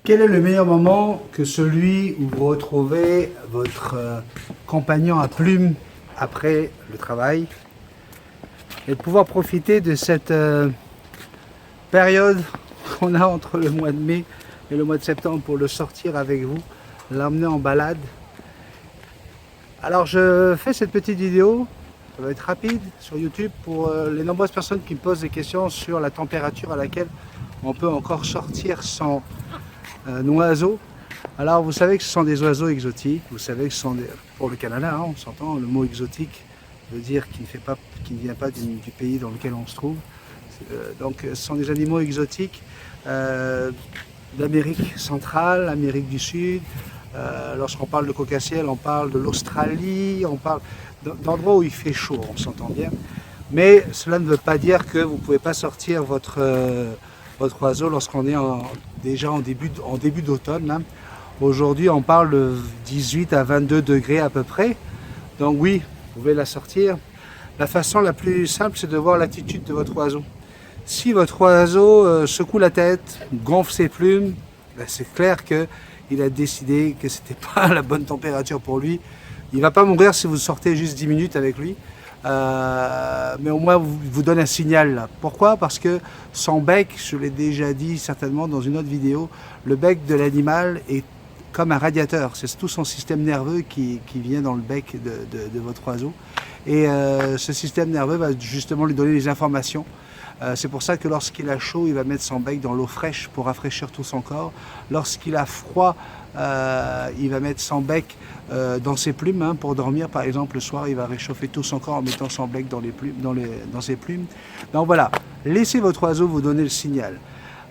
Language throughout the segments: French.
Quel est le meilleur moment que celui où vous retrouvez votre compagnon à plumes après le travail et de pouvoir profiter de cette période qu'on a entre le mois de mai et le mois de septembre pour le sortir avec vous, l'emmener en balade. Alors je fais cette petite vidéo, ça va être rapide sur YouTube pour les nombreuses personnes qui me posent des questions sur la température à laquelle on peut encore sortir sans oiseaux. Alors vous savez que ce sont des oiseaux exotiques, vous savez que ce sont des, pour le Canada, hein, on s'entend, le mot exotique veut dire qu'il ne vient pas du pays dans lequel on se trouve. Donc ce sont des animaux exotiques d'Amérique centrale, Amérique du Sud. Lorsqu'on parle de cocassiel, on parle de l'Australie, on parle d'endroits où il fait chaud, on s'entend bien. Mais cela ne veut pas dire que vous ne pouvez pas sortir votre oiseau lorsqu'on est déjà en début d'automne. Aujourd'hui, on parle de 18 à 22 degrés à peu près. Donc oui, vous pouvez la sortir. La façon la plus simple, c'est de voir l'attitude de votre oiseau. Si votre oiseau secoue la tête, gonfle ses plumes, ben c'est clair qu'il a décidé que ce n'était pas la bonne température pour lui. Il ne va pas mourir si vous sortez juste 10 minutes avec lui. Mais au moins vous donne un signal là. Pourquoi? Parce que son bec, je l'ai déjà dit certainement dans une autre vidéo, le bec de l'animal est comme un radiateur, c'est tout son système nerveux qui vient dans le bec de votre oiseau. Et ce système nerveux va justement lui donner des informations. C'est pour ça que lorsqu'il a chaud, il va mettre son bec dans l'eau fraîche pour rafraîchir tout son corps. Lorsqu'il a froid, il va mettre son bec dans ses plumes pour dormir. Par exemple, le soir, il va réchauffer tout son corps en mettant son bec dans ses plumes. Donc voilà, laissez votre oiseau vous donner le signal.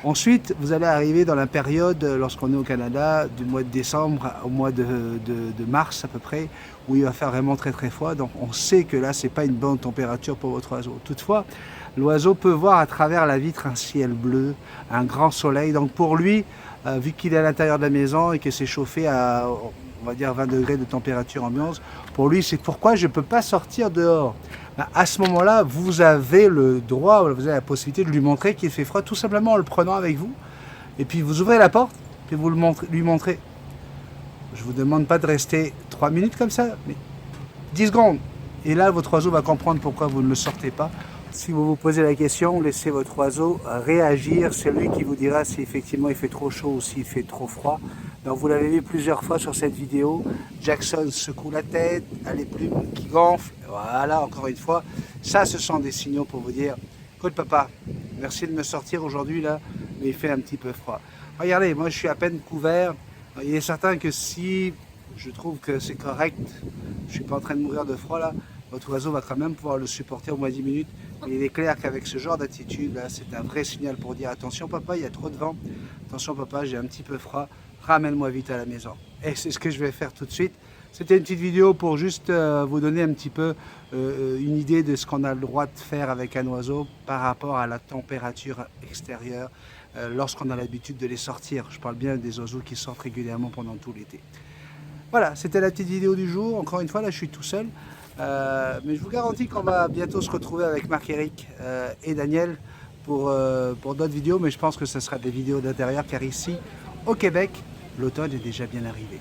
Ensuite, vous allez arriver dans la période, lorsqu'on est au Canada, du mois de décembre au mois de mars à peu près, où il va faire vraiment très très froid. Donc on sait que là, ce n'est pas une bonne température pour votre oiseau. Toutefois, l'oiseau peut voir à travers la vitre un ciel bleu, un grand soleil. Donc pour lui, vu qu'il est à l'intérieur de la maison et que c'est chauffé à, on va dire, 20 degrés de température ambiance, pour lui, c'est pourquoi je ne peux pas sortir dehors. À ce moment-là, vous avez le droit, vous avez la possibilité de lui montrer qu'il fait froid, tout simplement en le prenant avec vous. Et puis vous ouvrez la porte, et vous lui montrez. Je ne vous demande pas de rester 3 minutes comme ça, mais 10 secondes. Et là, votre oiseau va comprendre pourquoi vous ne le sortez pas. Si vous vous posez la question, laissez votre oiseau réagir. C'est lui qui vous dira si effectivement il fait trop chaud ou s'il fait trop froid. Donc vous l'avez vu plusieurs fois sur cette vidéo. Jackson secoue la tête, a les plumes qui gonflent. Voilà, encore une fois. Ça, ce sont des signaux pour vous dire, écoute papa, merci de me sortir aujourd'hui là, mais il fait un petit peu froid. Regardez, moi je suis à peine couvert. Il est certain que si je trouve que c'est correct, je ne suis pas en train de mourir de froid là, votre oiseau va quand même pouvoir le supporter au moins 10 minutes. Mais il est clair qu'avec ce genre d'attitude là, c'est un vrai signal pour dire attention papa, il y a trop de vent. Attention papa, j'ai un petit peu froid, ramène-moi vite à la maison. Et c'est ce que je vais faire tout de suite. C'était une petite vidéo pour juste vous donner un petit peu une idée de ce qu'on a le droit de faire avec un oiseau par rapport à la température extérieure lorsqu'on a l'habitude de les sortir. Je parle bien des oiseaux qui sortent régulièrement pendant tout l'été. Voilà, c'était la petite vidéo du jour. Encore une fois, là, je suis tout seul. Mais je vous garantis qu'on va bientôt se retrouver avec Marc-Éric et Daniel pour d'autres vidéos. Mais je pense que ce sera des vidéos d'intérieur car ici, au Québec, l'automne est déjà bien arrivé.